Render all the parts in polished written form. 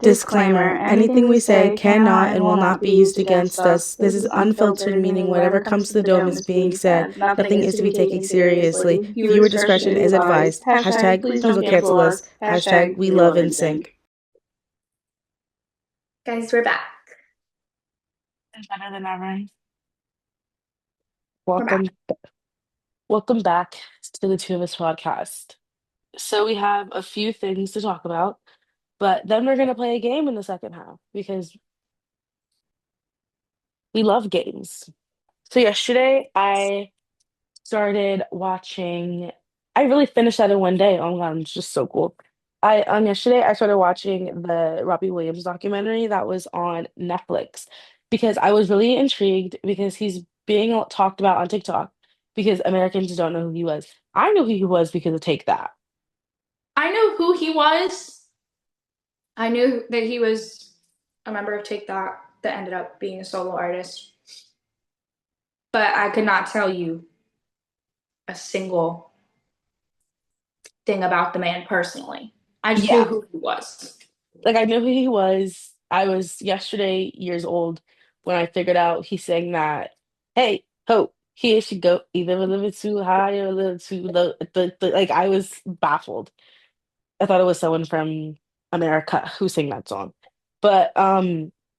Disclaimer: anything we say cannot and will not be used against us. This is unfiltered, meaning whatever comes to the dome is being said. Nothing is to be taken seriously. Viewer discretion is advised. Hashtag please don't cancel us. Hashtag we love in sync. Guys, we're back. It's better than ever. We're back. Welcome, welcome back to the Two of Us podcast. So we have a few things to talk about, but then we're gonna play a game in the second half because we love games. So yesterday I started watching. I really finished that in one day. Oh my God, it's just so cool. I yesterday I started watching the Robbie Williams documentary that was on Netflix because I was really intrigued because he's being talked about on TikTok because Americans don't know who he was. I knew who he was because of Take That. I knew who he was. I knew that he was a member of Take That that ended up being a solo artist, but I could not tell you a single thing about the man personally. I just knew Yeah, who he was. like I knew who he was. I was yesterday years old when I figured out he sang that, "Hey, ho, here she go, either a little bit too high or a little too low." Like I was baffled. I thought it was someone from America who sang that song. But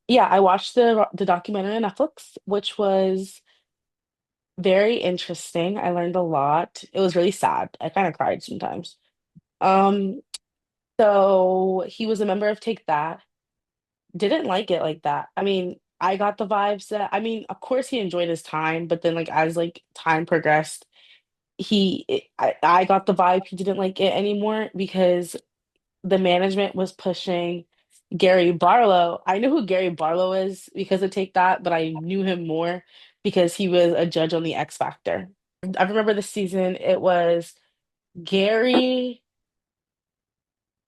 yeah, I watched the documentary on Netflix, which was very interesting. I learned a lot. It was really sad. I kind of cried sometimes. Um, so he was a member of Take That. Didn't like it like that. I mean, I got the vibes that I mean, of course he enjoyed his time, but then like as like time progressed, I got the vibe he didn't like it anymore because the management was pushing Gary Barlow. I knew who Gary Barlow is because of Take That, but I knew him more because he was a judge on the X Factor. I remember the season, it was Gary,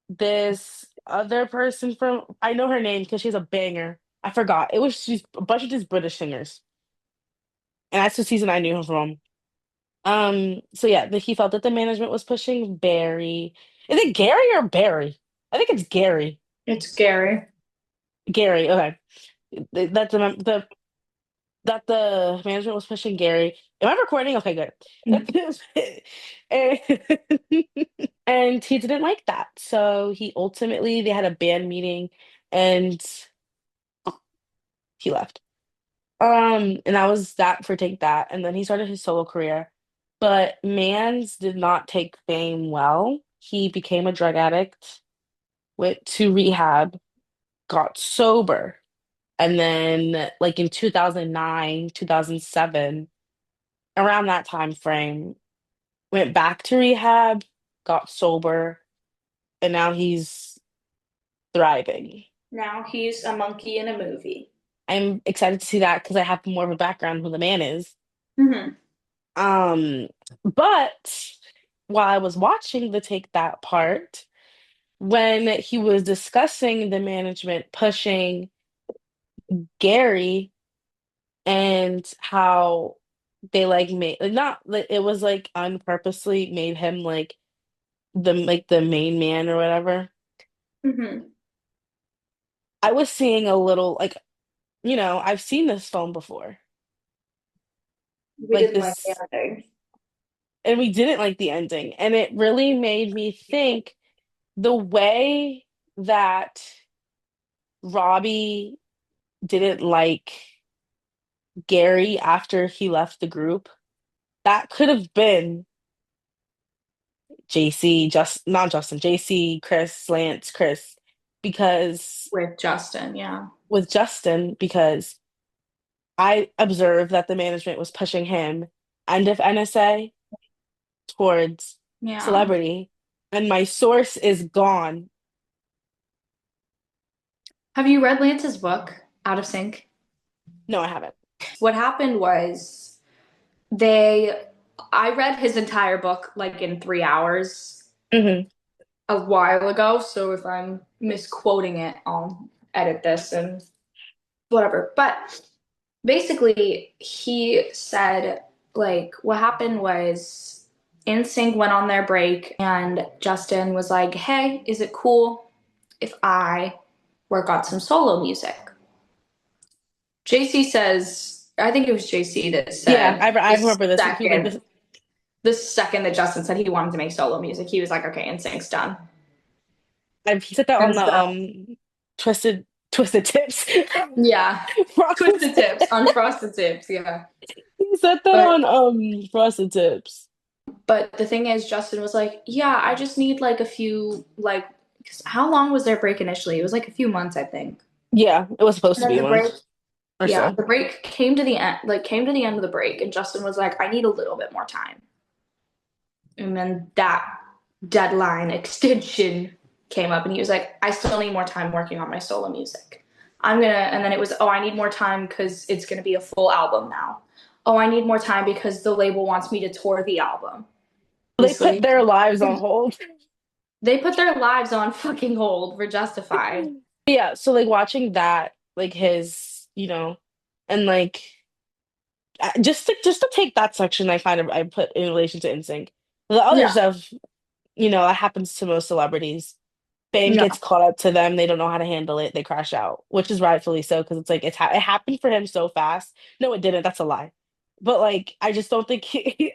this other person from, I know her name because she's a banger. I forgot. It was she's a bunch of these British singers. And that's the season I knew him from. So yeah, he felt that the management was pushing Barry. Is it Gary or Barry? I think it's Gary. It's scary. Gary, okay. That the management was pushing Gary. Am I recording? Okay, good. and, and he didn't like that. So he ultimately they had a band meeting and he left. And that was that for Take That. And then he started his solo career. But Mans did not take fame well. He became a drug addict, went to rehab, got sober. And then like in 2009, 2007, around that time frame, went back to rehab, got sober, and now he's thriving. Now he's a monkey in a movie. I'm excited to see that because I have more of a background who the man is. Mm-hmm. Um, but while I was watching the Take That part, when he was discussing the management pushing Gary and how they like made like not like it was like unpurposely made him like the main man or whatever. Mm-hmm. I was seeing a little like I've seen this film before. We Like didn't like the this ending. and we didn't like the ending and it really made me think the way that Robbie didn't like Gary after he left the group. That could have been JC, just not Justin, JC, Chris, Lance, Chris, because With Justin, yeah. with Justin, because I observed that the management was pushing him end of NSA towards Yeah. celebrity, and my source is gone. Have you read Lance's book, Out of Sync? No, I haven't. What happened was they, I read his entire book like in 3 hours Hmm. a while ago. So if I'm misquoting it, I'll edit this and whatever. But basically, he said, like, what happened was NSYNC went on their break, and Justin was like, hey, is it cool if I work on some solo music. JC says, I think it was JC that Yeah, said I remember this. He was like, this. the second that Justin said he wanted to make solo music, he was like, okay, NSYNC's done. He said that on And the so, Twisted Tips. yeah, Frosted Twisted Tips, Tips. Unfrosted Tips, yeah. He said that But on Frosted Tips. but the thing is, Justin was like, yeah, I just need like a few like. 'Cause how long was their break initially? It was like a few months, I think. Yeah, it was supposed And to then be the break, months or yeah, so. the break came to the end, like came to the end of the break, and Justin was like, I need a little bit more time. And then that deadline extension came up, and he was like, I still need more time working on my solo music. And then it was, oh, I need more time because it's gonna be a full album now. Oh, I need more time because the label wants me to tour the album. They put Obviously, their lives on hold. they put their lives on fucking hold for Justified. Yeah, so like watching that, like his, and like just to take that section, I put in relation to NSYNC. The other Yeah. stuff, that happens to most celebrities. Fame Yeah. gets caught up to them. They don't know how to handle it. They crash out, which is rightfully so because it's like it happened for him so fast. No, it didn't. That's a lie. But like, I just don't think because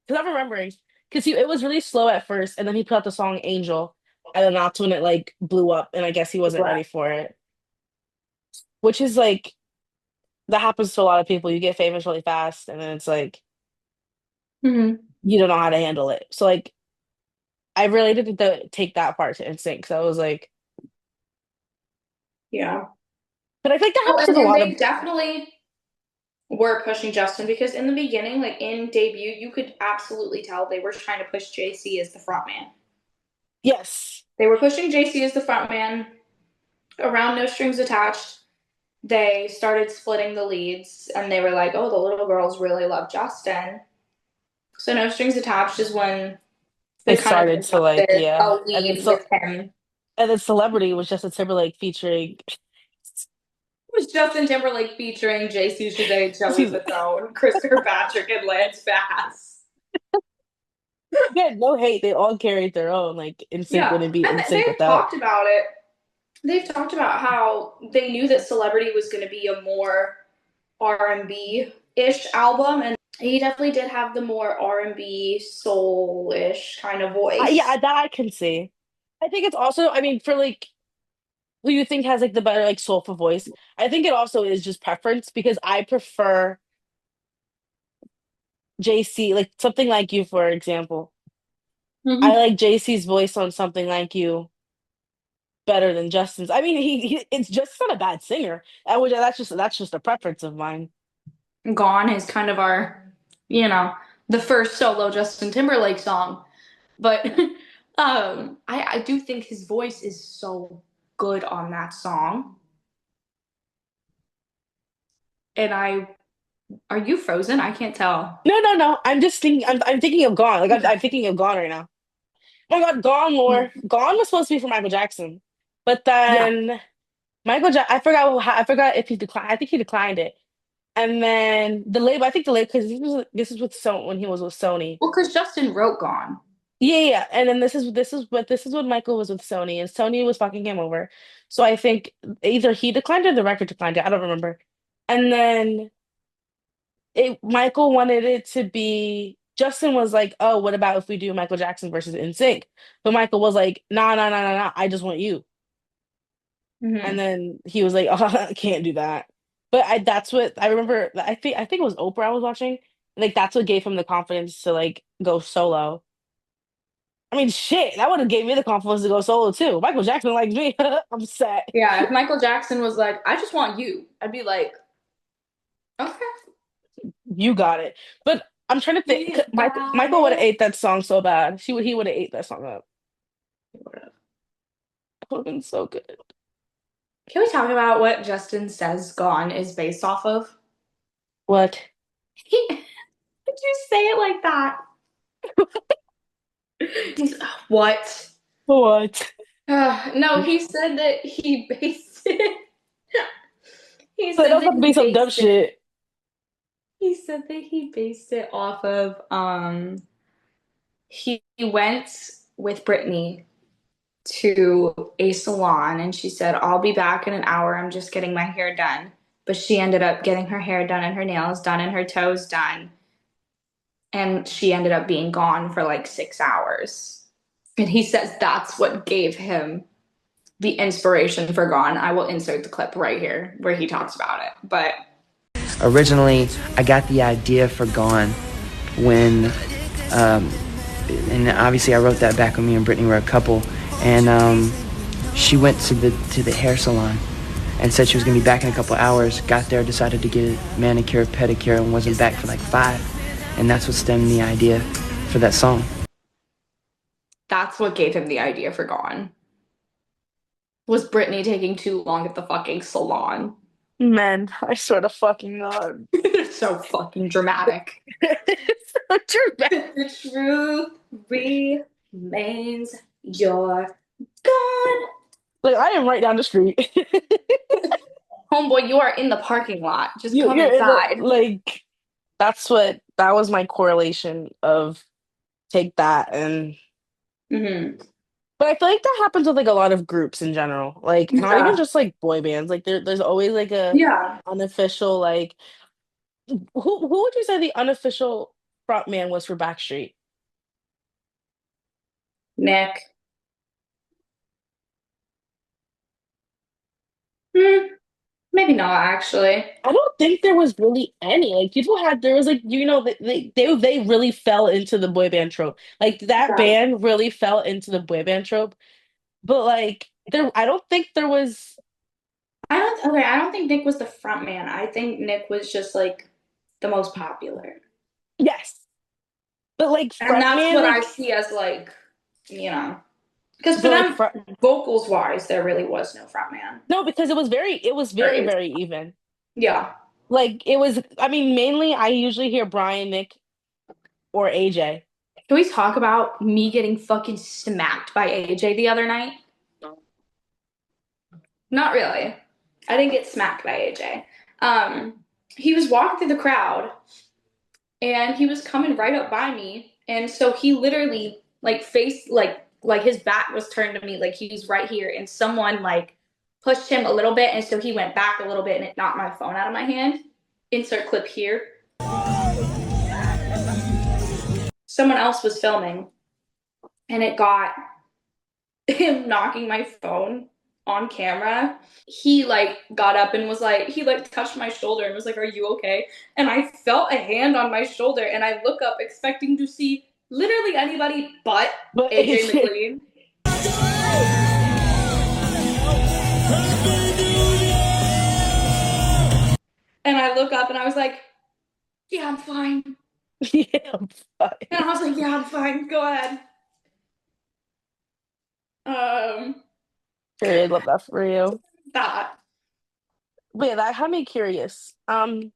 I'm remembering because it was really slow at first, and then he put out the song Angel, and then that's when it like blew up, and I guess he wasn't ready for it, which is like that happens to a lot of people. You get famous really fast, and then it's like Mm-hmm. you don't know how to handle it. So like, I related to take that part to instinct. So I was like, Yeah. but I think that Oh, happens and with a then lot they of. definitely were pushing Justin because in the beginning, like in debut, you could absolutely tell they were trying to push JC as the front man. Yes. They were pushing JC as the front man around No Strings Attached. They started splitting the leads and they were like, oh, the little girls really love Justin. So No Strings Attached is when They they kind of started to like, adopted a yeah, lead with him. and then Celebrity was just a Timberlake featuring. It was Justin Timberlake featuring JC Chasez, Joey Excuse me. Fatone, Christopher Patrick, and Lance Bass. Yeah, no hate. They all carried their own. Like NSYNC Yeah, wouldn't be and NSYNC they've without. talked about it. They've talked about how they knew that Celebrity was going to be a more R&B ish album, and he definitely did have the more R&B soul ish kind of Yeah, voice. that I can see. I think it's also. I mean, for like who you think has like the better like soulful voice. I think it also is just preference because I prefer JC, like something like you, for example. I Mm-hmm. like JC's voice on something like you better than Justin's. I mean, it's just not a bad singer. That's just a preference of mine. Gone is kind of our, you know, the first solo Justin Timberlake song, but I do think his voice is so good on that song, and I are you frozen? I can't tell. No, no, no. I'm just thinking. I'm thinking of Gone. Like I'm thinking of Gone right now. Oh my God, Gone more. Gone was supposed to be for Michael Jackson, but Yeah. then I forgot. I forgot if he declined. I think he declined it. And then the label. I think the label because this is with when he was with Sony. Well, because Justin wrote Gone. Yeah, yeah. Yeah. And then this is when Michael was with Sony, and Sony was fucking him over. So I think either he declined or the record declined it. I don't remember. And then Michael wanted it to be. Justin was like, "Oh, what about if we do Michael Jackson versus NSYNC?" But Michael was like, "Nah, nah, nah, nah, nah. I just want you." And Mm-hmm. then he was like, "Oh, I can't do that." But that's what I remember. I think it was Oprah I was watching. Like that's what gave him the confidence to like go solo. I mean, shit, that would have gave me the confidence to go solo too. Michael Jackson likes me. I'm set. Yeah, if Michael Jackson was like, I just want you, I'd be like, okay, You got it. But I'm trying to think. you got Michael would have it. ate that song so bad. He would have ate that song up. It would have been so good. Can we talk about what Justin Says Gone is based off of? What? Did you say it like that? He's, what? What? No, he said that he based it. He So it said doesn't that have to he be some dumb based it. shit. He said that he based it off of he went with Britney to a salon and she said, I'll be back in an hour. I'm just getting my hair done. But she ended up getting her hair done and her nails done and her toes done. And she ended up being gone for like 6 hours. And he says that's what gave him the inspiration for Gone. I will insert the clip right here where he talks about it. But Originally, I got the idea for Gone when, um, and obviously I wrote that back when me and Brittany were a couple, and she went to the hair salon and said she was gonna be back in a couple hours. Got there, decided to get a manicure, pedicure, and wasn't back for like 5, and that's what stemmed the idea for that song. that's what gave him the idea for Gone. Was Brittany taking too long at the fucking salon? Man, I swear to fucking God. They're so fucking dramatic. It's so true. The truth remains you're gone. Like I am right down the street. Homeboy, you are in the parking lot. Just come You're in the inside. like that was my correlation of take that and Mm-hmm. but I feel like that happens with like a lot of groups in general. Like not even Yeah. just like boy bands. Like there's always like a Yeah. unofficial like who would you say the unofficial front man was for Backstreet? Nick. Hmm. Maybe not, actually. I don't think there was really any. Like people had there was like they really fell into the boy band trope. Like that Yeah. band really fell into the boy band trope. But like there I don't think there was I don't think Nick was the front man. I think Nick was just like the most popular. yes. But like And front that's man what I like see as like, you know, because for but like them, front vocals wise, there really was no front man. no because it was There very is. very even. Yeah. Like it was I mean mainly I usually hear Brian, Nick or AJ. Can we talk about me getting fucking smacked by AJ the other night? Not really. I didn't get smacked by AJ. He was walking through the crowd and he was coming right up by me, and so he literally like faced like his back was turned to me, like he was right here, and someone like pushed him a little bit, and so he went back a little bit, and it knocked my phone out of my hand. Insert clip here. Someone else was filming, and it got him knocking my phone on camera. He like got up and was like, he like touched my shoulder and was like, "Are you okay?" And I felt a hand on my shoulder, and I look up expecting to see literally anybody but But AJ AJ McLean. And I look up and I was like, "Yeah, I'm fine." yeah, I'm And fine. I was like, "Yeah, I'm fine. Go ahead." Um, Period. Love that for you. that. But yeah, that had me curious. I'm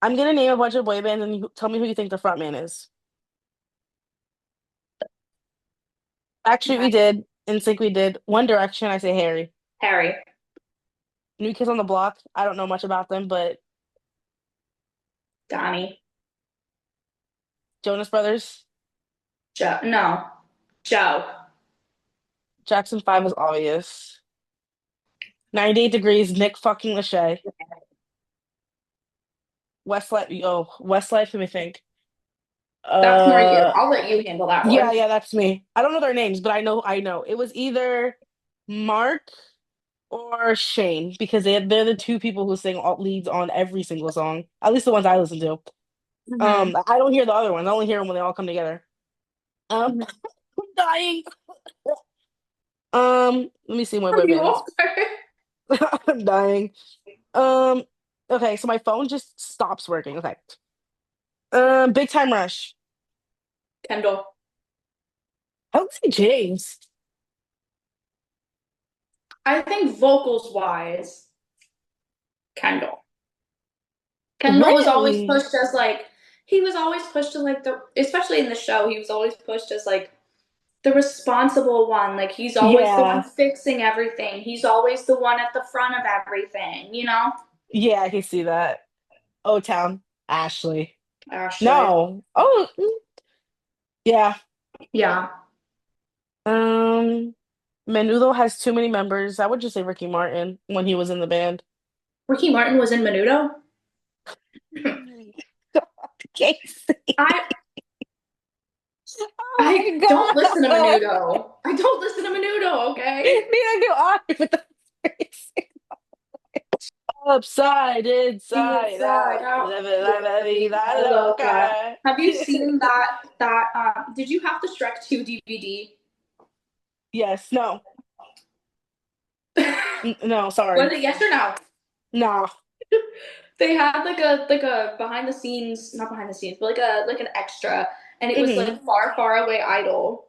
gonna name a bunch of boy bands and you tell me who you think the front man is. Actually, we Okay. did. NSYNC, we did. One Direction, I say Harry. Harry. New Kids on the Block, I don't know much about them, but Donnie. Jonas Brothers, Joe. No. Joe. Jackson 5 is obvious. 98 Degrees, Nick fucking Lachey. Westlife, Westlife, let me think. That's more you. Uh, I'll let you handle that yeah, one. yeah, that's me. I don't know their names, but I know. It was either Mark or Shane because they're the two people who sing all leads on every single song, at least the ones I listen to. Mm-hmm. I don't hear the other ones. I only hear them when they all come together. Mm-hmm. I'm dying. Let me see more Are boy you bands. okay? I'm dying. Um, okay, so my phone just stops working. Okay. Big Time Rush. Kendall. I would say James. I think vocals wise, Kendall. Kendall was always Really? pushed as like, he was always pushed to like the, especially in the show, he was always pushed as like the responsible one. Like he's always the one Yeah. fixing everything. He's always the one at the front of everything, you know? Yeah, I can see that. O Town. Ashley. Ashley. No. Oh, yeah. Yeah. Um, Menudo has too many members. I would just say Ricky Martin when he was in the band. Ricky Martin was in Menudo. Casey. I Oh I my don't listen to God. Menudo. I don't listen to Menudo, okay? Neither do I, but that's crazy. Upside, inside Inside out. out. Living la vida Loca. loca. Have you seen that did you have the Shrek 2 DVD? Yes, no. No, Was sorry. it yes or no? No. They had like a behind the scenes, not behind the scenes, but like an extra, and it was Hmm. like Far Far Away Idol,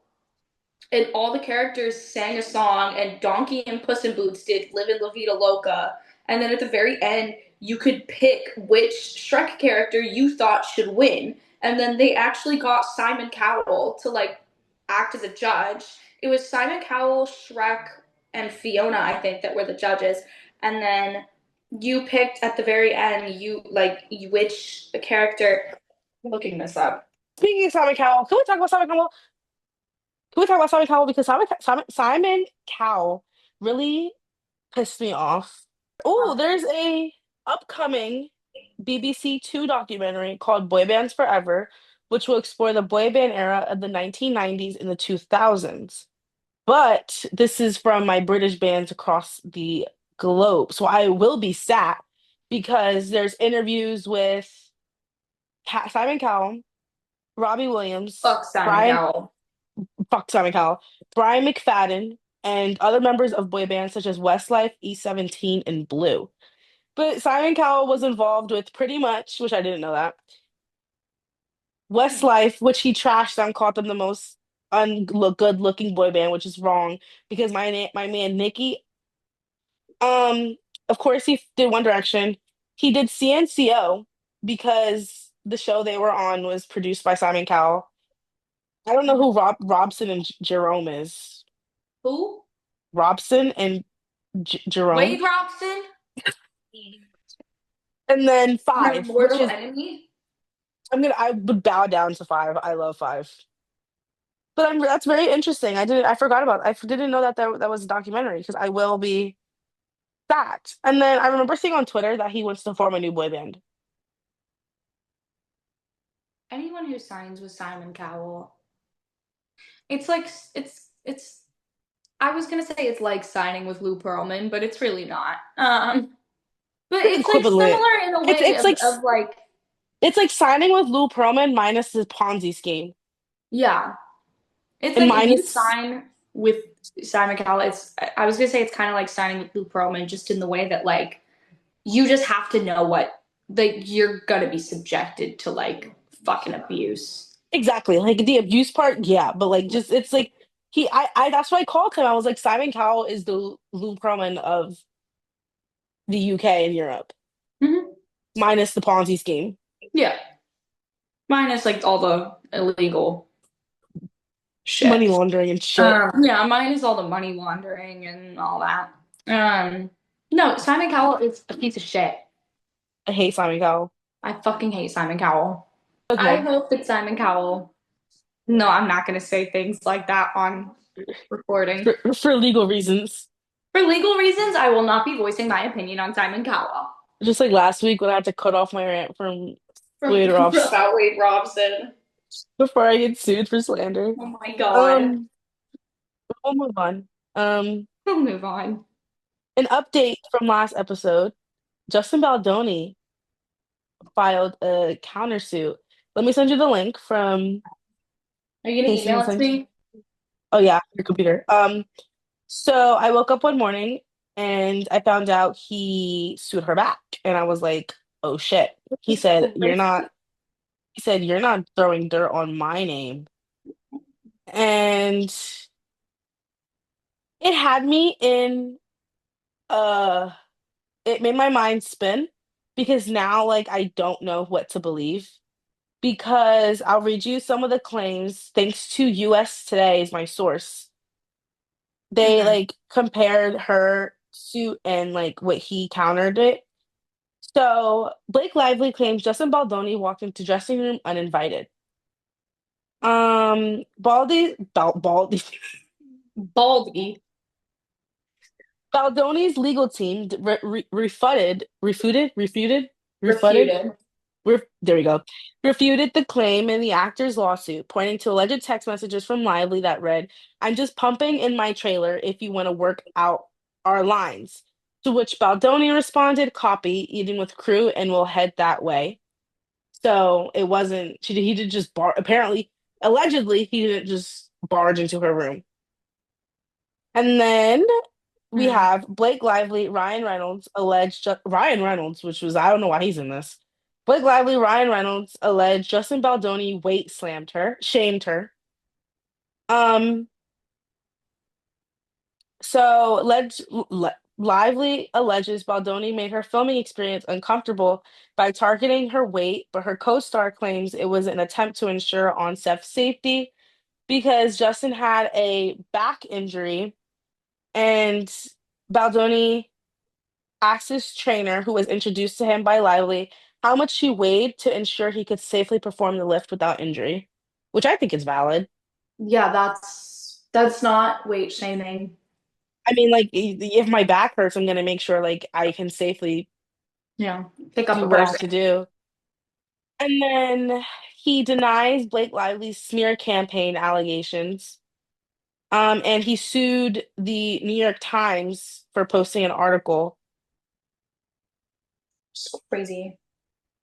and all the characters sang a song, and Donkey and Puss in Boots did "Live in La Vida Loca," and then at the very end, you could pick which Shrek character you thought should win, and then they actually got Simon Cowell to like act as a judge. It was Simon Cowell, Shrek, and Fiona, I think, that were the judges, and then you picked at the very end which character. I'm looking this up. Speaking of Simon Cowell, can we talk about Simon Cowell? Can we talk about Simon Cowell? Because Simon Cowell really pissed me off. Oh, there's a upcoming BBC Two documentary called Boy Bands Forever, which will explore the boy band era of the 1990s and the 2000s. But this is from my British bands across the globe. So I will be sad because there's interviews with Simon Cowell, Robbie Williams, Fuck Simon Brian, Cowell. fuck Simon Cowell, Brian McFadden, and other members of boy bands such as Westlife, E17, and Blue. But Simon Cowell was involved with pretty much, which I didn't know that, Westlife, which he trashed and called them the most good looking boy band, which is wrong because my man Nicky, um, of course he did One Direction. He did CNCO because the show they were on was produced by Simon Cowell. I don't know who Robson and Jerome is. Who? Robson and Jerome. Wade Robson? And then Her Five, which mortal is enemy? I would bow down to Five. I love Five. But that's very interesting. I forgot about I didn't know that that was a documentary because I will be that. And then I remember seeing on Twitter that he wants to form a new boy band. Anyone who signs with Simon Cowell. It's like it's I was gonna say it's like signing with Lou Pearlman, but it's really not. But It's it's like equivalent. similar in a It's way it's like of like it's like signing with Lou Pearlman minus the Ponzi scheme yeah. It's and like if you minus sign with Simon Cowell, I was gonna say it's kind of like signing with Lou Pearlman, just in the way that like you just have to know what like you're gonna be subjected to like fucking abuse. exactly like the abuse part. Yeah, but like just it's like I that's why I called him. I was like Simon Cowell is the Lou Pearlman of the UK and Europe Hmm. minus the Ponzi scheme, Yeah, minus like all the illegal money shit. laundering and shit. Yeah, minus all the money laundering and all that. Um, no, Simon Cowell is a piece of shit. I hate Simon Cowell. I fucking hate Simon Cowell. I Okay. hope that Simon Cowell. No, I'm not going to say things like that on recording. For legal reasons. For legal reasons, I will not be voicing my opinion on Simon Cowell. Just like last week when I had to cut off my rant from From Wader off about Wade Robson. before I get sued for slander. Oh my god. Um, we'll move on. We'll move on. An update from last episode. Justin Baldoni filed a countersuit. Let me send you the link from Are you gonna Casey email can it to send you. me? Oh yeah, your computer. So I woke up one morning and I found out he sued her back, and I was like, "Oh shit." He said, "You're not." He said, "You're not throwing dirt on my name." And it had me in uh it made my mind spin because now like I don't know what to believe because I'll read you some of the claims thanks to US Today is my source. They Mm-hmm. like compared her suit and like what he countered it. So Blake Lively claims Justin Baldoni walked into dressing room uninvited. Baldy Baldy. Baldoni's legal team refuted, Refuted. there we go, refuted the claim in the actor's lawsuit, pointing to alleged text messages from Lively that read, "I'm just pumping in my trailer if you want to work out our lines." To which Baldoni responded, "Copy, eating with crew, and we'll head that way." So it wasn't, he did just apparently, allegedly, he didn't just barge into her room. And then we Hmm. have Blake Lively, Ryan Reynolds alleged Ryan Reynolds, which was I don't know why he's in this. Blake Lively, Ryan Reynolds alleged Justin Baldoni weight slammed her, shamed her. Um, so Lively alleges Baldoni made her filming experience uncomfortable by targeting her weight, but her co-star claims it was an attempt to ensure on-set safety because Justin had a back injury and Baldoni asked his trainer, who was introduced to him by Lively, how much he weighed to ensure he could safely perform the lift without injury, which I think is valid. Yeah, that's not weight shaming. I mean, like, if my back hurts, I'm gonna make sure like I can safely Yeah, pick up do a what I have person. to do. And then he denies Blake Lively's smear campaign allegations. And he sued the New York Times for posting an article. It's crazy.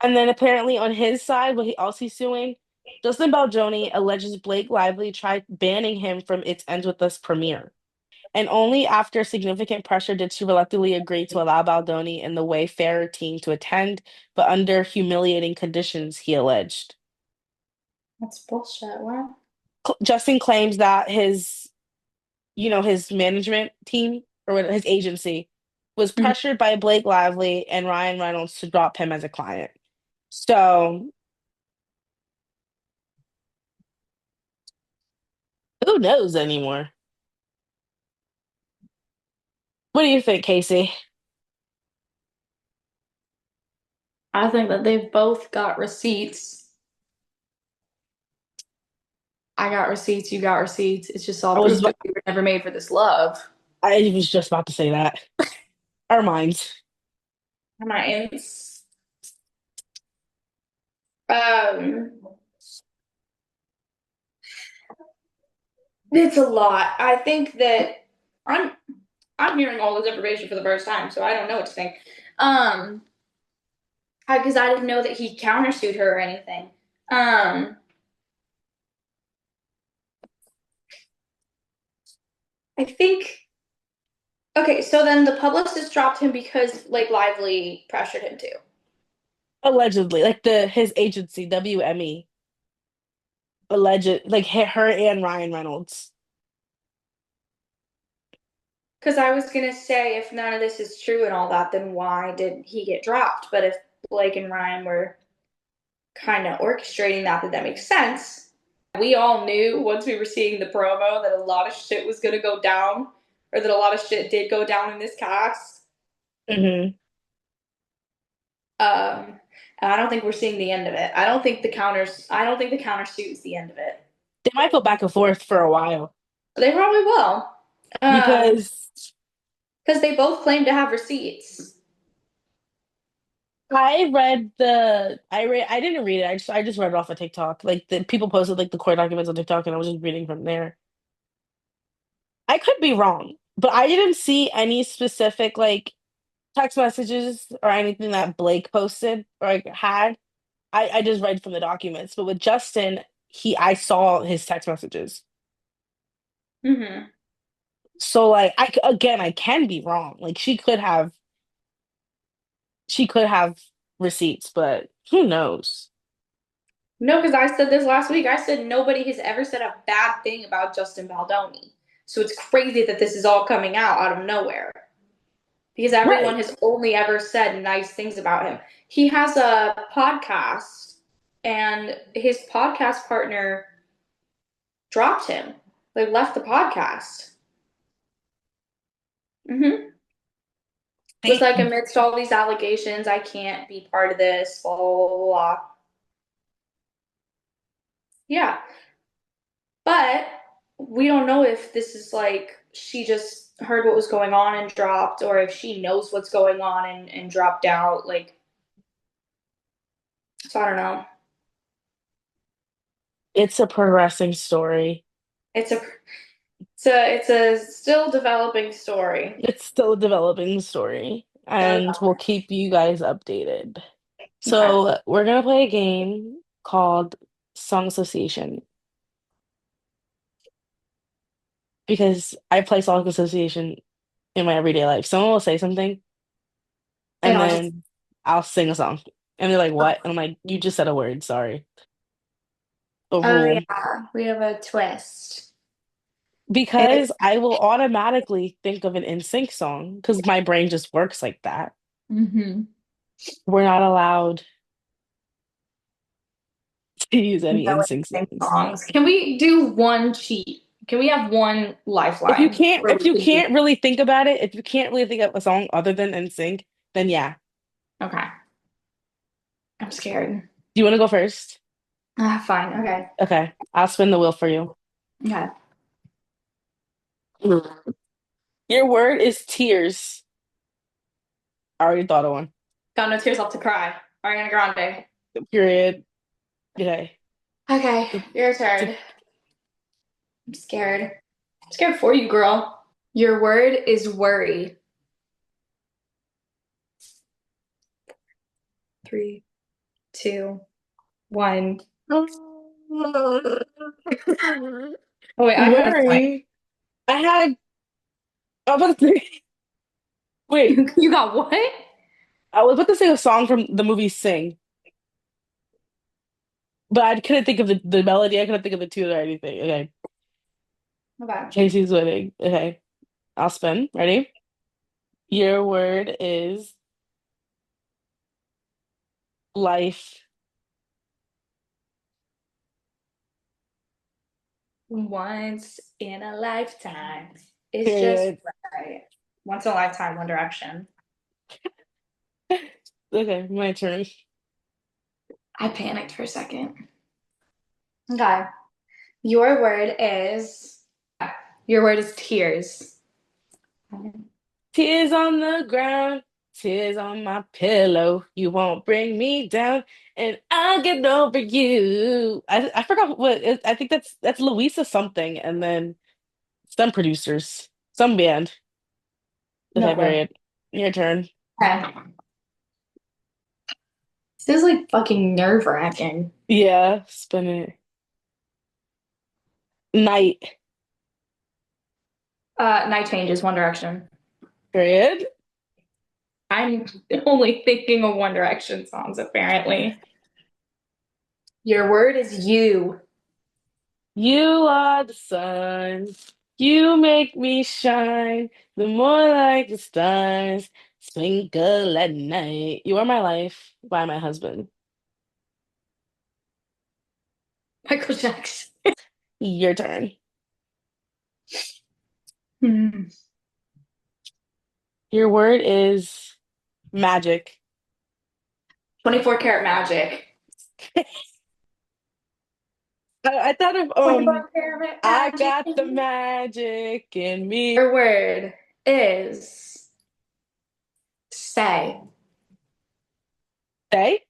And then apparently on his side, what he also suing, Justin Baldoni alleges Blake Lively tried banning him from It Ends With Us premiere. And only after significant pressure did she reluctantly agree to allow Baldoni and the Wayfarer team to attend, but under humiliating conditions, he alleged. That's bullshit. What? Justin claims that his management team or his agency was Mhm. pressured by Blake Lively and Ryan Reynolds to drop him as a client. So who knows anymore? What do you think, Casey? I think that they've both got receipts. I got receipts, you got receipts. It's just all I was proof that we were never made for this love. I was just about to say that. Our minds. My aunts. Um, it's a lot. I think that I'm I'm hearing all this information for the first time, so I don't know what to think. Um, because I didn't know that he countersued her or anything. Um, I think okay, so then the publicist dropped him because Blake Lively pressured him to. Allegedly, like the his agency, WME, alleged like her and Ryan Reynolds. Because I was gonna say, if none of this is true and all that, then why did he get dropped? But if Blake and Ryan were kind of orchestrating that, that makes sense. We all knew once we were seeing the promo that a lot of shit was gonna go down, or that a lot of shit did go down in this cast. Hmm. And I don't think we're seeing the end of it. I don't think the counters. I don't think the countersuit is the end of it. They might go back and forth for a while They probably will. Um, because because they both claim to have receipts. I didn't read it. I just read it off of TikTok. Like the people posted like the court documents on TikTok and I was just reading from there. I could be wrong, but I didn't see any specific like text messages or anything that Blake posted or like, had. I just read from the documents, but with Justin, I saw his text messages. Mm-hmm. So like again, I can be wrong. Like she could have receipts, but who knows? No, because I said this last week. I said nobody has ever said a bad thing about Justin Baldoni. So it's crazy that this is all coming out of nowhere because everyone Right. has only ever said nice things about him. He has a podcast, and his podcast partner dropped him, like left the podcast. Mm-hmm. Was They, like, amidst all these allegations, I can't be part of this, blah, blah, blah, blah. Yeah. But we don't know if this is like she just heard what was going on and dropped, or if she knows what's going on and dropped out. Like, so I don't know. It's a progressing story. It's a it's a still developing story. It's still a developing story, Still and we'll keep you guys updated. okay. So we're gonna play a game called Song Association because I play Song Association in my everyday life. Someone will say something, And and I'll just then I'll sing a song, and they're like, "What?" And I'm like, "You just said a word. Sorry, a oh rule." yeah, we have a twist. Because It's I will automatically think of an NSYNC song because my brain just works like that. mm-hmm. We're not allowed to use any No NSYNC songs. songs. Can we do one cheat? Can we have one lifeline where If we you can do? can't really think about it, if you can't really think of a song other than NSYNC, then yeah. Okay, I'm scared. Do you want to go first? Ah, fine. Okay. Okay, I'll spin the wheel for you. Okay. Your word is tears. I already thought of one. Got no tears left to cry. Ariana Grande. Period. Okay. Okay, The- your the- turn. I'm scared. I'm scared for you, girl. Your word is worry. Three, two, one. Oh wait, I had a point. Worry. I had. I was about to say. Wait. You got what? I was about to say a song from the movie Sing. But I couldn't think of the melody. I couldn't think of the tune or anything. Okay. Okay. Casey's winning. Okay. I'll spin. Ready? Your word is life. Once in a lifetime. It's just Period. right. Once in a lifetime, One Direction. Okay, my turn. I panicked for a second. Okay. Your word is your word is tears. Tears on the ground, tears on my pillow. You won't bring me down, and I'll get over you. I forgot I think that's Louisa something, and then some producers, some band. No Okay, clue. period. Your turn. Okay. This is like fucking nerve-wracking. Yeah, spin it. Night. Night changes, One Direction. Period. I'm only thinking of One Direction songs, apparently. Your word is you. You are the sun. You make me shine. The more like the stars twinkle at night. You are my life by my husband. Michael Jackson. Your turn. Hmm. Your word is magic. 24 karat magic. I thought of 24 karat I magic. got the magic in me. Your word is say. Say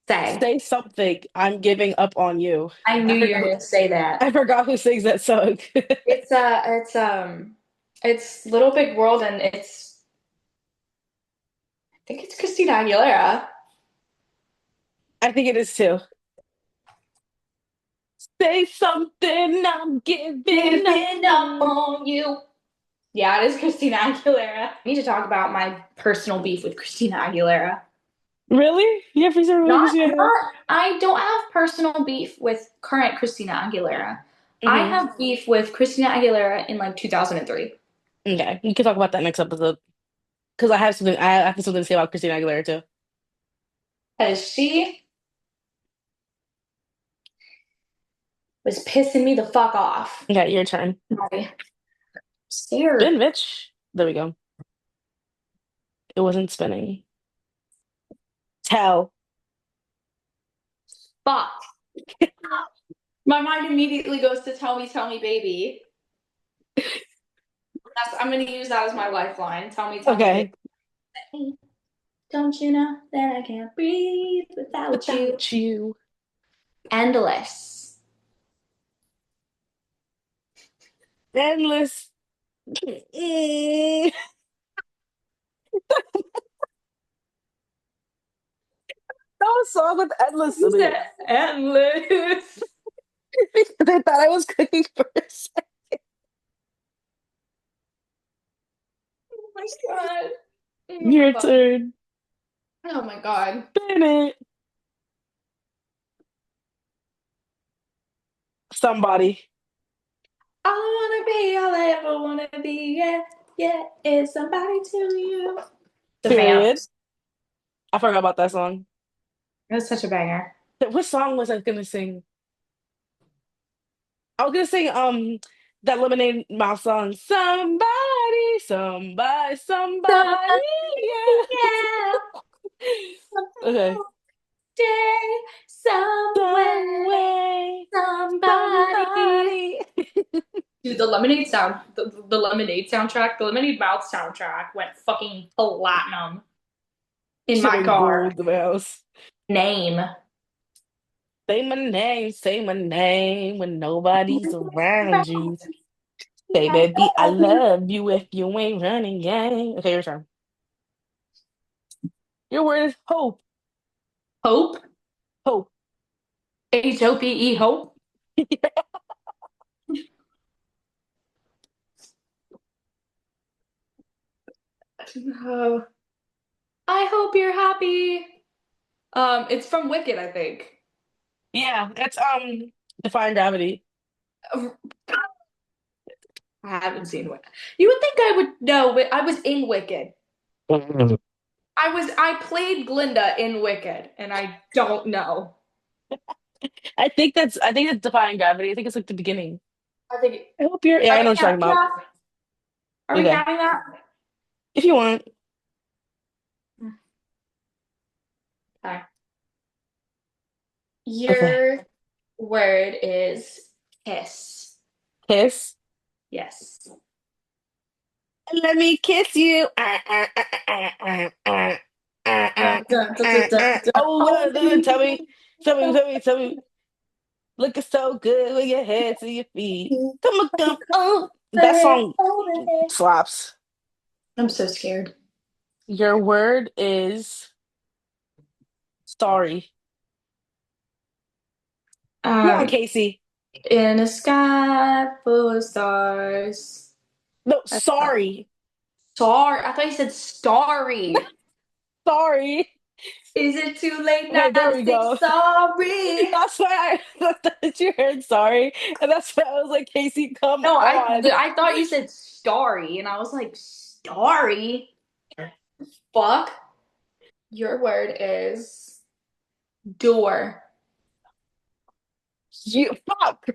Say. say something. I'm giving up on you. I knew I you were forgot gonna say that. I forgot who sings that song. It's Little Big World and I think it's Christina Aguilera. I think it is too. Say something, I'm giving up Giving up on. on you. Yeah, it is Christina Aguilera. I need to talk about my personal beef with Christina Aguilera. Really? You have reason to Christina? Not I don't have personal beef with current Christina Aguilera. I Mm-hmm. have beef with Christina Aguilera in like 2003. Okay, you can talk about that next episode because I have something. I have something to say about Christina Aguilera too. Because she was pissing me the fuck off. Okay, your turn. I'm Spin, scared. bitch. There we go. It wasn't spinning. Tell. Fuck. My mind immediately goes to tell me, baby. I'm gonna use that as my lifeline. Tell me, baby. Okay. Don't you know that I can't breathe without you? Without you. Endless. Endless. That was a song with endless You in said it. endless. They thought I was cooking first. Oh my god. Oh my Your god. turn. Oh my god. Spin it. Somebody. All I ever wanna be, yeah, yeah, is somebody to you. The Period. Vamps. I forgot about that song. That's such a banger. What song was I gonna sing? I was gonna sing that Lemonade Mouth song. Somebody, somebody, somebody, Somebody, yeah. yeah, Okay. someday, Some somewhere, way, somebody. somebody. Dude, the Lemonade soundtrack, the Lemonade Mouth soundtrack went fucking platinum in Should my have car. gold the mouse. Name. Say my name when nobody's around you. Say, baby, I love you if you ain't running game. Okay, your turn. Your word is hope. Hope. Hope. Hope. Hope. Oh, I hope you're happy. It's from Wicked, I think. Yeah, that's Defying Gravity. I haven't seen Wicked. You would think I would know, but I was in Wicked. I played Glinda in Wicked, and I don't know. I think that's Defying Gravity. I think it's like the beginning. I think I hope you're yeah, are I we know what you're talking counting about. that? Are we Okay. counting that? If you want. Okay. Okay. Your word is kiss. Kiss. Yes. Let me kiss you. Oh, Oh, tell me. Looking so good with your head to your feet. Come on, come on. That song slaps. I'm so scared. Your word is sorry. Come on, Um, Casey. in a sky full of stars. No, I thought, sorry. sorry. I thought you said starry. Sorry. Is it too late now Okay, there to we say go. sorry? That's why I thought that you heard sorry. And that's why I was like, Casey, come No, on. I thought you said starry, and I was like, starry? Fuck. Your word is door. You fuck,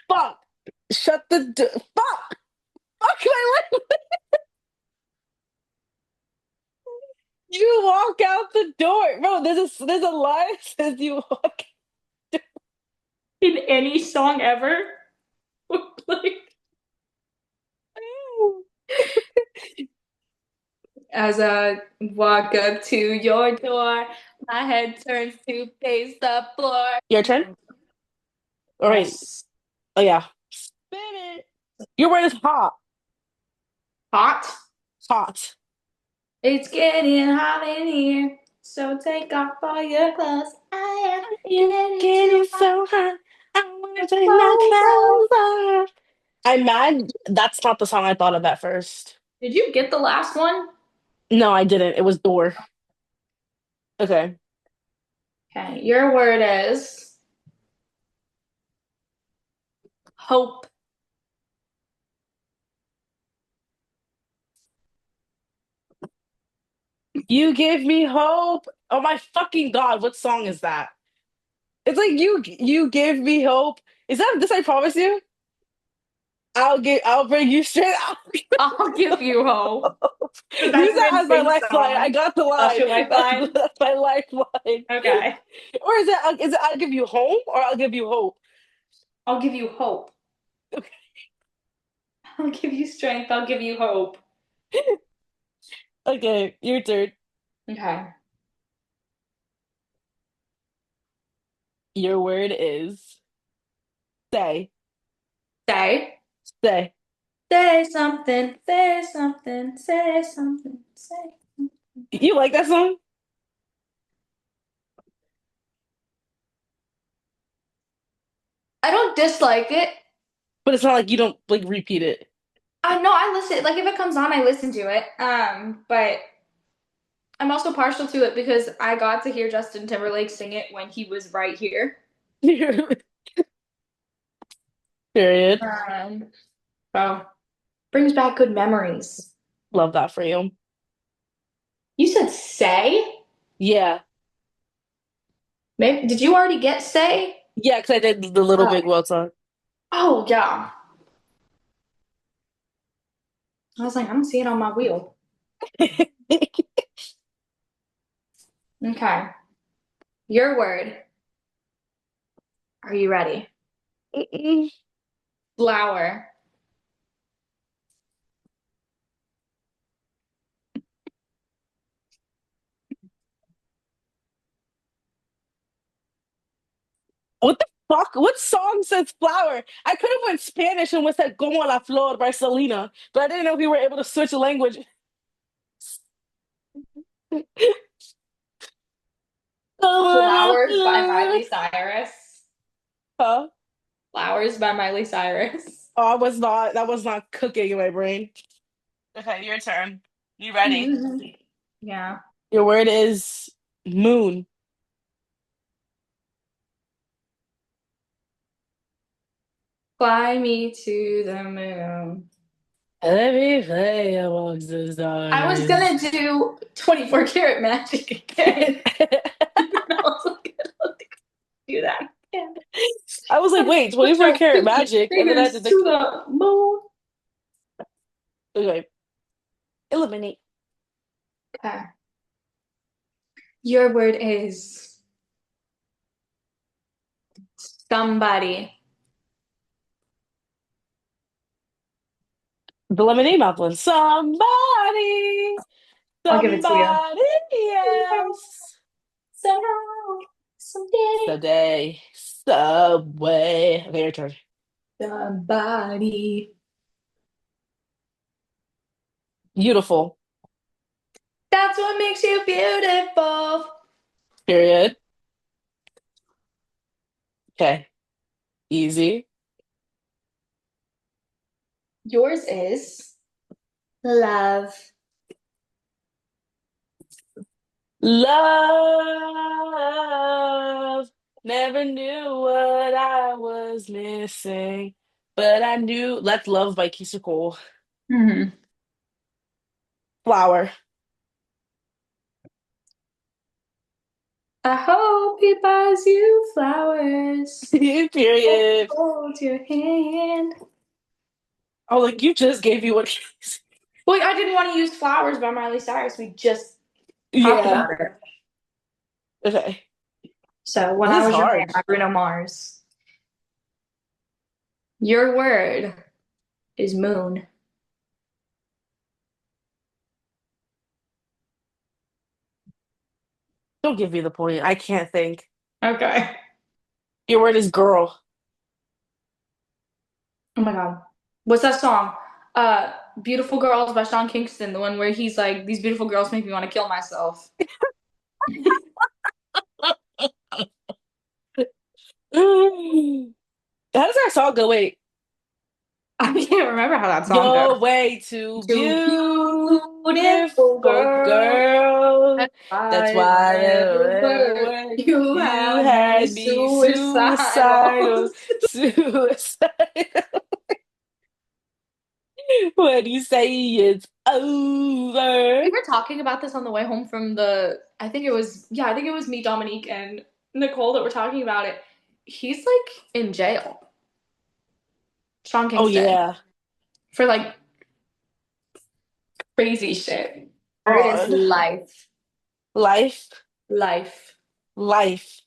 fuck. Shut the door. Fuck. Fuck my life. You walk out the door. Bro, there's a line that says you walk. In any song ever? Like, as I walk up to your door, my head turns to face the floor. Your turn? All right. Yes. Oh yeah. Spin it. Your word is hot. Hot. Hot. It's getting hot in here, so take off all your clothes. I am You getting getting too hot so hot. I wanna to take my close up. clothes off. I'm mad. That's not the song I thought of at first. Did you get the last one? No, I didn't. It was door. Okay. Okay, your word is hope. You give me hope. Oh my fucking God. What song is that? It's like you give me hope. Is that this I promise you? I'll bring you straight out. I'll give you hope. But that's Use an that as my insane lifeline. I song. got the That's line. your lifeline. That's my lifeline. Okay. Or is it I'll give you home or I'll give you hope? I'll give you hope. I'll give you strength. I'll give you hope. Okay, your turn. Okay. Your word is say. Say. Say. Say something. Say something. Say something. Say. You like that song? I don't dislike it. But it's not like you don't like repeat it. I know I listen. Like if it comes on, I listen to it. But I'm also partial to it because I got to hear Justin Timberlake sing it when he was right here. Period. Um, so brings back good memories. Love that for you. You said say? Yeah. Maybe did you already get say? Yeah, because I did the Little Oh, Big World song. oh yeah. I was like, I don't see it on my wheel. Okay. Your word. Are you ready? Mm-mm. Flower. What the fuck? What song says flower? I could have went Spanish and was said Como la Flor by Selena, but I didn't know we were able to switch the language. Como la Flowers by Flor. Miley Cyrus. Huh? Flowers by Miley Cyrus. Oh, that was not cooking in my brain. Okay, your turn. You ready? Mhm. Yeah. Your word is moon. Fly me to the moon. Let me play amongst the I was stars. gonna do 24 karat magic again. I was like, I'll do that again. I was like, wait, Put 24 your karat pinky magic, and then I fingers did to the the moon. okay, eliminate. Okay. Your word is somebody. The lemonade mouth one. Somebody, I'll give it to you. somebody else. Somehow, someday, Someday, subway. Okay, your turn. somebody. Beautiful. That's what makes you beautiful. Period. Okay, easy. Yours is love. Love. Never knew what I was missing, but I knew. Let's Love by Keisha Cole. Hmm. Flower. I hope he buys you flowers. Period. Hold your hand. Oh, like you just gave you what? Wait, I didn't want to use Flowers by Miley Cyrus. We just talked Yeah. about it. Okay. So when This I is was your man hard. by Bruno Mars. Your word is moon. Don't give me the point. I can't think. Okay. Your word is girl. Oh my God. What's that song? Uh, Beautiful Girls by Sean Kingston, the one where he's like, these beautiful girls make me want to kill myself. How does our song go? Wait. I can't remember how that song goes. You're way too Too beautiful beautiful, girl. girl. That's That's why why whenever you you had me had me suicidal, suicidal. suicidal. When you say it's We over. were talking about this on the way home from the, I think it was me, Dominique, and Nicole that were talking about it. He's like in jail, Sean Oh Kingston, yeah. for like crazy shit. Word is God. life. Life, Life. life.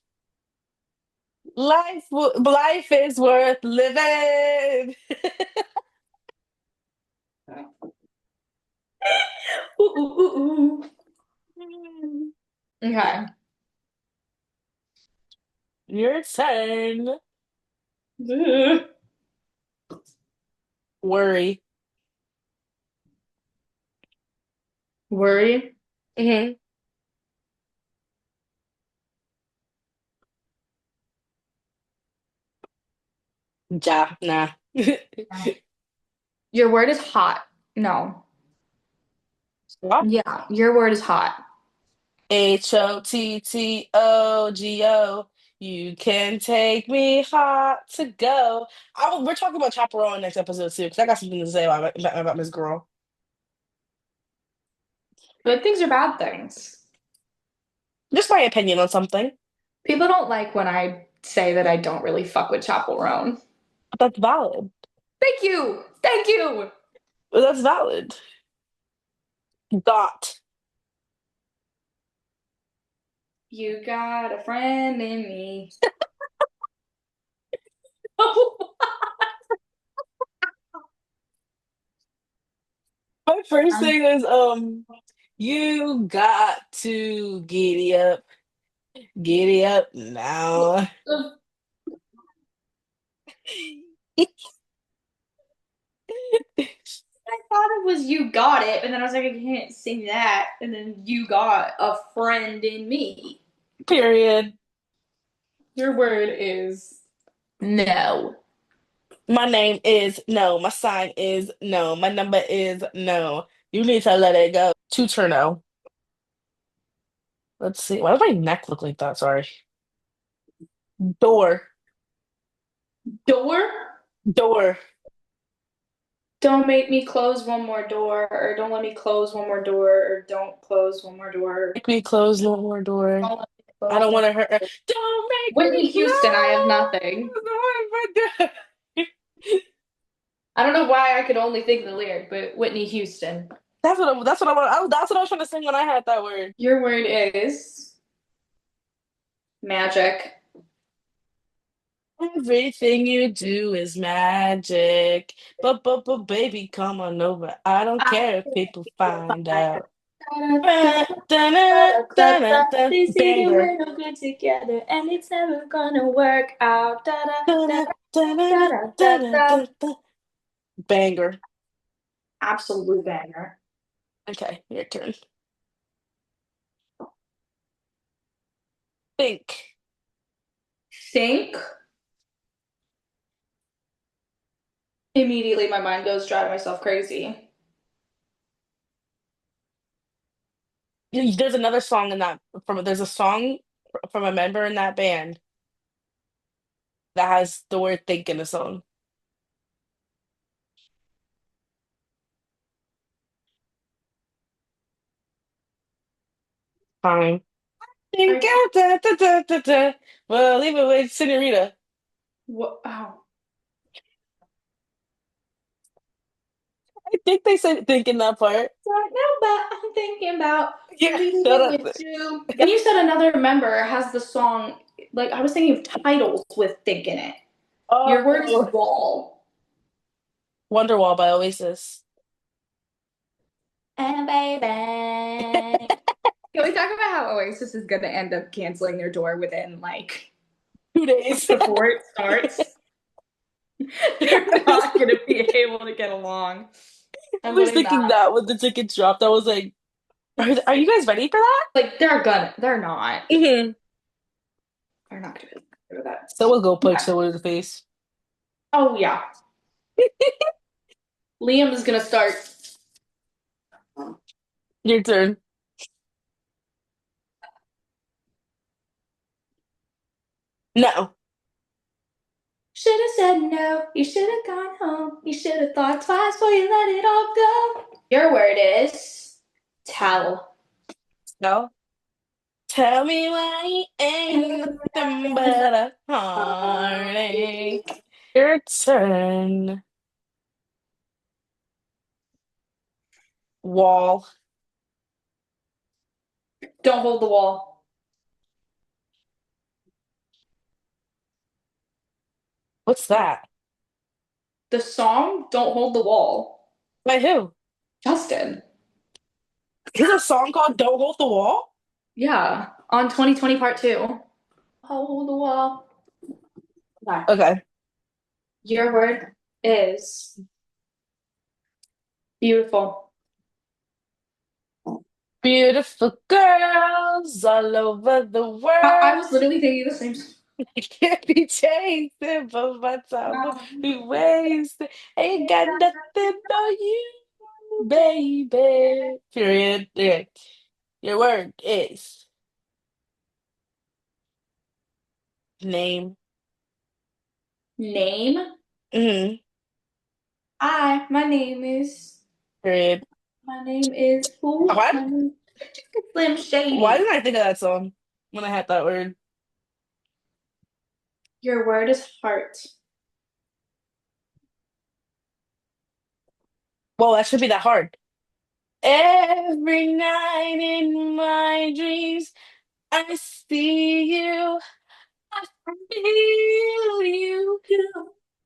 Life is worth living. Ooh, ooh, ooh, ooh. Okay. Your turn. Ugh. Worry. Worry. Hmm. Ja, nah. Your word is hot. No. What? Yeah, your word is hot. HOTTOGO. You can take me hot to go. We're talking about Chaperone next episode too, because I got something to say about Miss Girl. Good things or bad things? Just my opinion on something. People don't like when I say that I don't really fuck with Chapel Roan. But that's valid. Thank you. Thank you. But that's valid. Dot. You got a friend in me. My first thing is you got to giddy up now. I thought it was you got it, and then I was like, I can't sing that. And then you got a friend in me. Period. Your word is no. My name is no. My sign is no. My number is no. You need to let it go. Two turno. Let's see. Why does my neck look like that? Sorry. Door. Door? Door. Don't make me close one more door, or don't let me close one more door, or don't close one more door. Make me close no more door. Don't let me I close don't one want to hurt her. more door. Don't make Whitney me Houston, I have close nothing. no more door. I don't know why I could only think of the lyric, but Whitney Houston. That's what I was trying to sing when I had that word. Your word is magic. Everything you do is magic. But baby, come on over. I don't care if people find out. They say that Banger. we're no good together and it's never gonna work out. Da, da, da, da, da, da, da. Banger. Absolute banger. Okay, your turn. Think. Think. Immediately my mind goes drive myself crazy. There's another song in that there's a song from a member in that band that has the word think in the song. Fine. Think I, out da. Well, leave it with Senorita. what, oh. I think they said think in that part. Don't know, but I'm thinking about Yeah, leaving shut it up. with you. When you said another member has the song, like I was thinking of titles with think in it. Your word is Oh, wall. Wonderwall by Oasis. And baby. Can we talk about how Oasis is going to end up canceling their tour within like 2 days. before it starts? They're not going to be able to get along. I I'm was getting thinking mad. that when the tickets dropped, I was like, are you guys ready for that? Like they're not. Mm-hmm. They're not going to do that. So we'll go punch Okay. someone in the face. Oh yeah, Liam is going to start. Your turn. No. Should have said no. You should have gone home. You should have thought twice before you let it all go. Your word is tell. No. Tell me why you ain't nothing but a heartache. Your turn. Wall. Don't hold the wall. What's that? The song "Don't Hold the Wall." By who? Justin. There's a song called "Don't Hold the Wall." Yeah, on 2020 Part 2. Hold the wall. Okay. Okay. Your word is beautiful. Beautiful girls all over the I world. was literally thinking the same. I can't be chasing, but my time will be wasted. Ain't got nothing on you, baby. Period. Okay. Your word is name. Name. Mm-hmm. Hi, my name is. Period. My name is who? Why? My name Slim Why Shady. didn't I think of that song when I had that word? Your word is heart. Well, that should be that hard. Every night in my dreams, I see you. I feel you.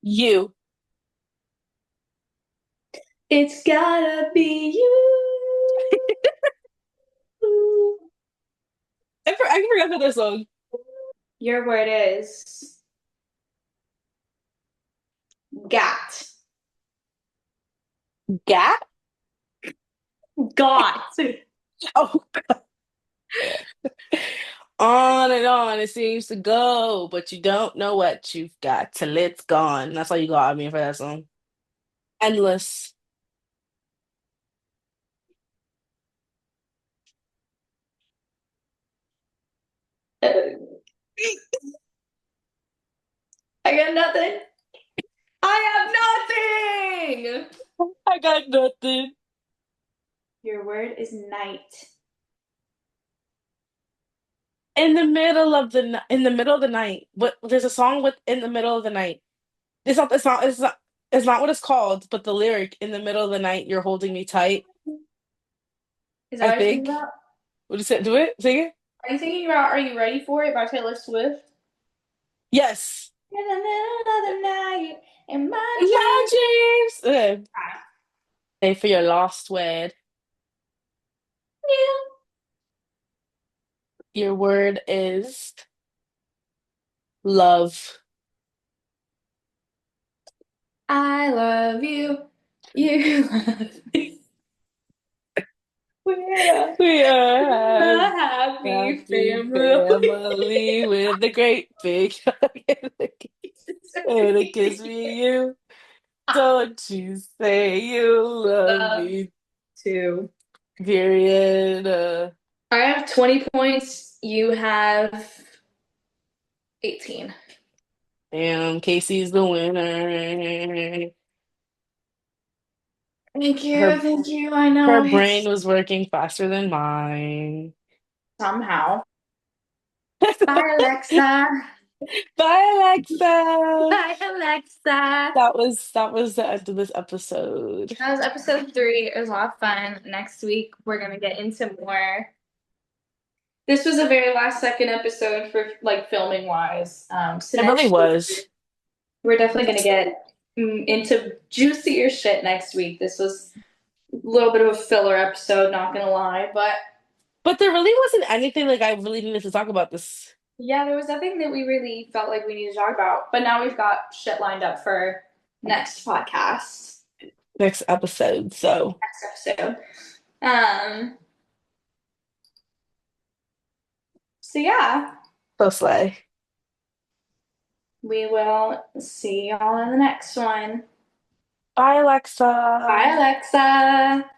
You. It's gotta be you. I forgot about that song. Your word is got. Gap? Got. Oh, on and on it seems to go, but you don't know what you've got till it's gone. That's all you got me for that song. Endless. I got nothing. I have nothing. I got nothing. Your word is night. In the middle of the night. What there's a song with in the middle of the night. It's not what it's called, but the lyric in the middle of the night, you're holding me tight, Is that I what you're thinking think. about? What is it? Do it? Sing it? Are you thinking about Are You Ready For It by Taylor Swift? Yes. In the middle of the night, in my My dreams. dreams. Okay. Pay for your lost word. Your word is love. I love you. You love me. We're We are a a happy happy family. family with a great big hug and a kiss me you. Don't you say you love Love me. to. Period. I have 20 points. You have 18. Damn, Casey's the winner. Thank you. Her Thank you. I know her brain it's was working faster than mine. somehow. Bye, Alexa. Bye, Alexa. Bye, Alexa. That was the end of this episode. That was episode 3. It was a lot of fun. Next week, we're going to get into more. This was a very last second episode for like filming wise. So It really next week, was. we're definitely going to get into juicier shit next week. This was a little bit of a filler episode, not going to lie. But But there really wasn't anything like I really needed to talk about this yeah, there was nothing that we really felt like we needed to talk about. But now we've got shit lined up for next podcast, next episode. So, next episode. Um, so yeah, so slay. we will see y'all in the next one. Bye, Bye, Alexa. Alexa.